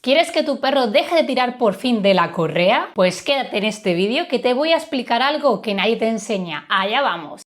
¿Quieres que tu perro deje de tirar por fin de la correa? Pues quédate en este vídeo que te voy a explicar algo que nadie te enseña. ¡Allá vamos!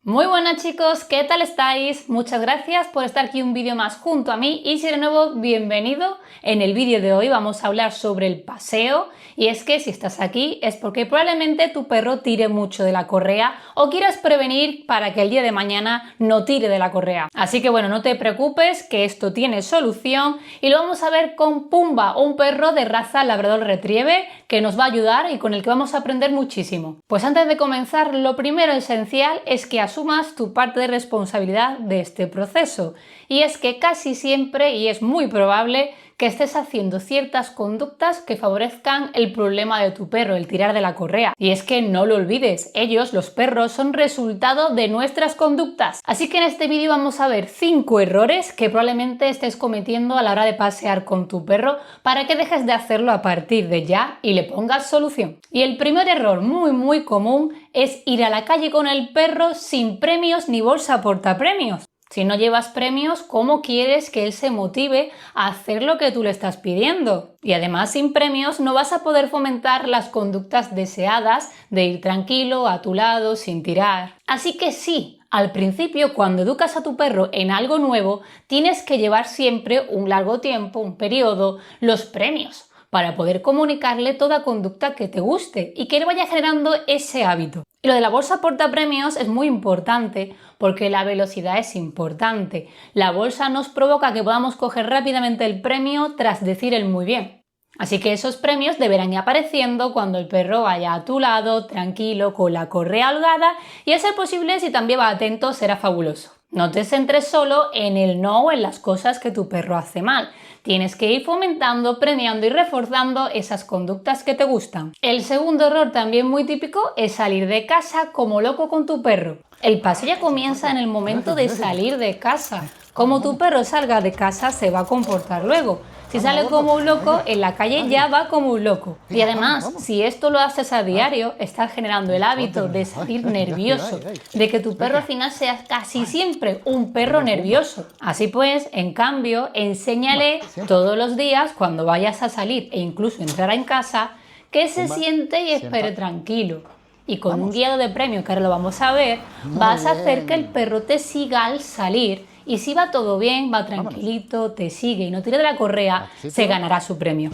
Muy buenas chicos, ¿qué tal estáis? Muchas gracias por estar aquí un vídeo más junto a mí y si eres nuevo, bienvenido. En el vídeo de hoy vamos a hablar sobre el paseo y es que si estás aquí es porque probablemente tu perro tire mucho de la correa o quieras prevenir para que el día de mañana no tire de la correa. Así que bueno, no te preocupes que esto tiene solución y lo vamos a ver con Pumba, un perro de raza Labrador Retriever que nos va a ayudar y con el que vamos a aprender muchísimo. Pues antes de comenzar, lo primero esencial es que asumas tu parte de responsabilidad de este proceso. Y es que casi siempre, y es muy probable, que estés haciendo ciertas conductas que favorezcan el problema de tu perro, el tirar de la correa. Y es que no lo olvides, ellos, los perros, son resultado de nuestras conductas. Así que en este vídeo vamos a ver 5 errores que probablemente estés cometiendo a la hora de pasear con tu perro para que dejes de hacerlo a partir de ya y le pongas solución. Y el primer error muy común es ir a la calle con el perro sin premios ni bolsa portapremios. Si no llevas premios, ¿cómo quieres que él se motive a hacer lo que tú le estás pidiendo? Y además, sin premios no vas a poder fomentar las conductas deseadas de ir tranquilo, a tu lado, sin tirar. Así que sí, al principio, cuando educas a tu perro en algo nuevo, tienes que llevar siempre un largo tiempo, un periodo, los premios, para poder comunicarle toda conducta que te guste y que él vaya generando ese hábito. Y lo de la bolsa portapremios es muy importante porque la velocidad es importante. La bolsa nos provoca que podamos coger rápidamente el premio tras decir el muy bien. Así que esos premios deberán ir apareciendo cuando el perro vaya a tu lado, tranquilo, con la correa holgada y a ser posible, si también va atento, será fabuloso. No te centres solo en el no o en las cosas que tu perro hace mal. Tienes que ir fomentando, premiando y reforzando esas conductas que te gustan. El segundo error, también muy típico, es salir de casa como loco con tu perro. El paseo ya comienza en el momento de salir de casa. Como tu perro salga de casa se va a comportar luego. Si sale como un loco, en la calle ya va como un loco. Y además, si esto lo haces a diario, estás generando el hábito de salir nervioso, de que tu perro al final sea casi siempre un perro nervioso. Así pues, en cambio, enséñale todos los días, cuando vayas a salir e incluso entrar en casa, que se siente y espere tranquilo. Y con un guiado de premio, que ahora lo vamos a ver, vas a hacer que el perro te siga al salir. Y si va todo bien, va tranquilito, te sigue y no tira de la correa, se ganará su premio.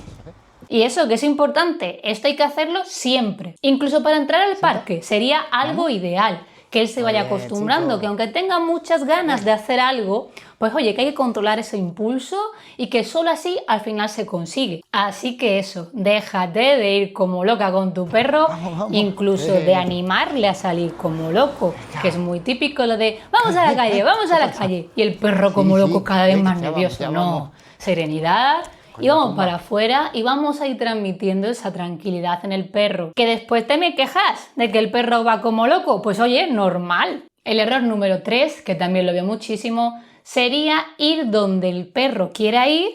Y eso que es importante, esto hay que hacerlo siempre. Incluso para entrar al parque sería algo ideal, que él se vaya acostumbrando, que aunque tenga muchas ganas de hacer algo, pues oye, que hay que controlar ese impulso y que solo así al final se consigue. Así que eso, déjate de ir como loca con tu perro, incluso de animarle a salir como loco, que es muy típico lo de vamos a la calle, y el perro como loco cada vez más nervioso. No, serenidad. Y vamos para afuera y vamos a ir transmitiendo esa tranquilidad en el perro. ¿Que después te me quejas de que el perro va como loco? Pues oye, normal. El error número 3, que también lo veo muchísimo, sería ir donde el perro quiera ir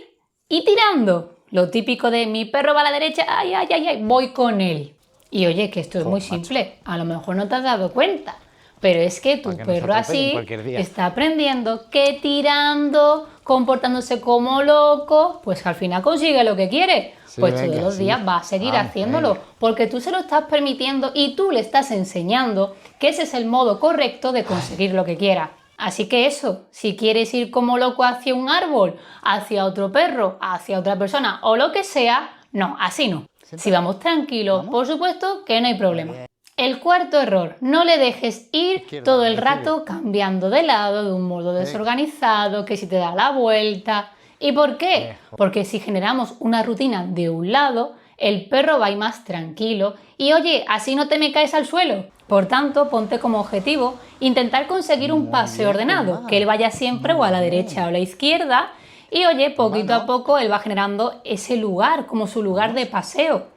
y tirando. Lo típico de mi perro va a la derecha, ay, voy con él. Y oye, que esto es muy simple, a lo mejor no te has dado cuenta, pero es que tu perro así está aprendiendo que tirando, comportándose como loco, pues al final consigue lo que quiere. Pues todos los días va a seguir haciéndolo, porque tú se lo estás permitiendo y tú le estás enseñando que ese es el modo correcto de conseguir lo que quiera. Así que eso, si quieres ir como loco hacia un árbol, hacia otro perro, hacia otra persona o lo que sea, no, así no. Si vamos tranquilos, por supuesto que no hay problema. El cuarto error, no le dejes ir todo el rato cambiando de lado de un modo desorganizado, que si te da la vuelta. ¿Y por qué? Porque si generamos una rutina de un lado, el perro va a ir más tranquilo y oye, así no te me caes al suelo. Por tanto, ponte como objetivo intentar conseguir un paseo ordenado, que él vaya siempre o a la derecha o a la izquierda y oye, poquito a poco él va generando ese lugar como su lugar de paseo.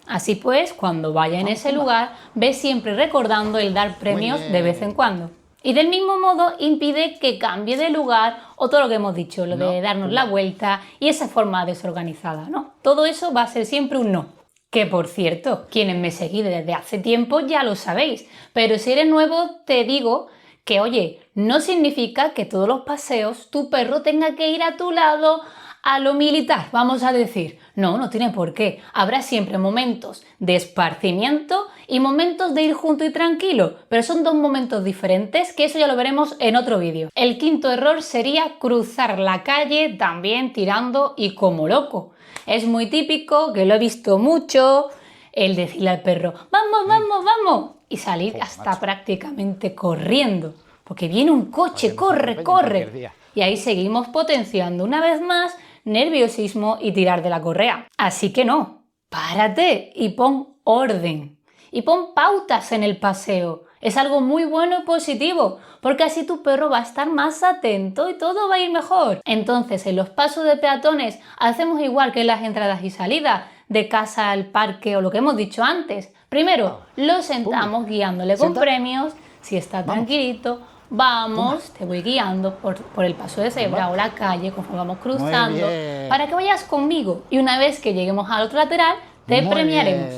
Así pues, cuando vaya en ese lugar, ve siempre recordando el dar premios de vez en cuando. Y del mismo modo impide que cambie de lugar o todo lo que hemos dicho, lo de darnos la vuelta y esa forma desorganizada, ¿no? Todo eso va a ser siempre un no. Que por cierto, quienes me seguís desde hace tiempo ya lo sabéis, pero si eres nuevo te digo que oye, no significa que todos los paseos tu perro tenga que ir a tu lado a lo militar, vamos a decir. No, no tiene por qué. Habrá siempre momentos de esparcimiento y momentos de ir junto y tranquilo, pero son dos momentos diferentes, que eso ya lo veremos en otro vídeo. El quinto error sería cruzar la calle también tirando y como loco. Es muy típico, que lo he visto mucho, el decirle al perro, vamos, vamos, vamos, y salir hasta prácticamente corriendo, porque viene un coche, corre, corre. Y ahí seguimos potenciando una vez más nerviosismo y tirar de la correa. Así que no, párate y pon orden. Y pon pautas en el paseo. Es algo muy bueno y positivo, porque así tu perro va a estar más atento y todo va a ir mejor. Entonces, en los pasos de peatones hacemos igual que en las entradas y salidas de casa al parque o lo que hemos dicho antes. Primero, lo sentamos guiándole con premios, si está tranquilito. Vamos, te voy guiando por el paso de cebra o la calle conforme vamos cruzando para que vayas conmigo y una vez que lleguemos al otro lateral te premiaremos.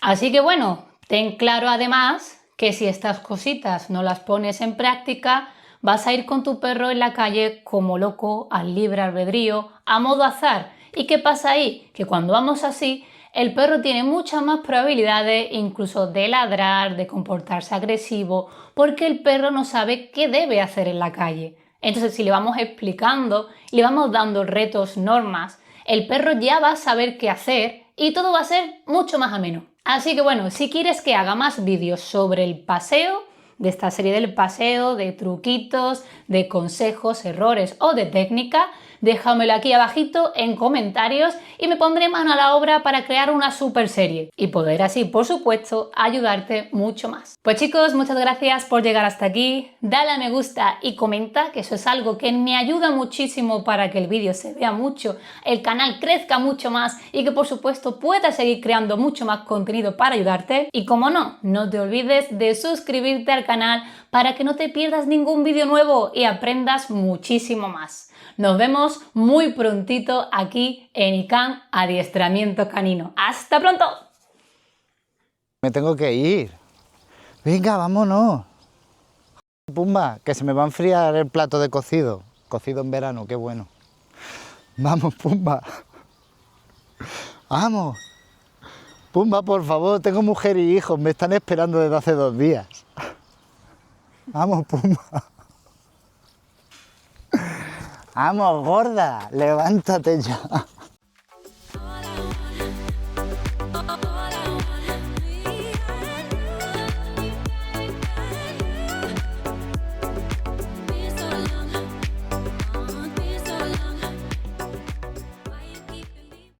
Así que bueno, ten claro además que si estas cositas no las pones en práctica vas a ir con tu perro en la calle como loco, al libre albedrío, a modo azar. ¿Y qué pasa ahí? Que cuando vamos así el perro tiene muchas más probabilidades incluso de ladrar, de comportarse agresivo, porque el perro no sabe qué debe hacer en la calle. Entonces, si le vamos explicando, le vamos dando retos, normas, el perro ya va a saber qué hacer y todo va a ser mucho más ameno. Así que bueno, si quieres que haga más vídeos sobre el paseo, de esta serie del paseo, de truquitos, de consejos, errores o de técnica, déjamelo aquí abajito en comentarios y me pondré mano a la obra para crear una super serie y poder así, por supuesto, ayudarte mucho más. Pues chicos, muchas gracias por llegar hasta aquí. Dale a me gusta y comenta, que eso es algo que me ayuda muchísimo para que el vídeo se vea mucho, el canal crezca mucho más y que por supuesto pueda seguir creando mucho más contenido para ayudarte. Y como no, no te olvides de suscribirte al canal para que no te pierdas ningún vídeo nuevo y aprendas muchísimo más. Nos vemos muy prontito aquí en ICANN Adiestramiento Canino. ¡Hasta pronto! Me tengo que ir. Venga, vámonos. Pumba, que se me va a enfriar el plato de cocido. Cocido en verano, qué bueno. Vamos, Pumba. Vamos. Pumba, por favor, tengo mujer y hijos, me están esperando desde hace 2 días. Vamos, Pumba. Vamos, gorda, levántate ya.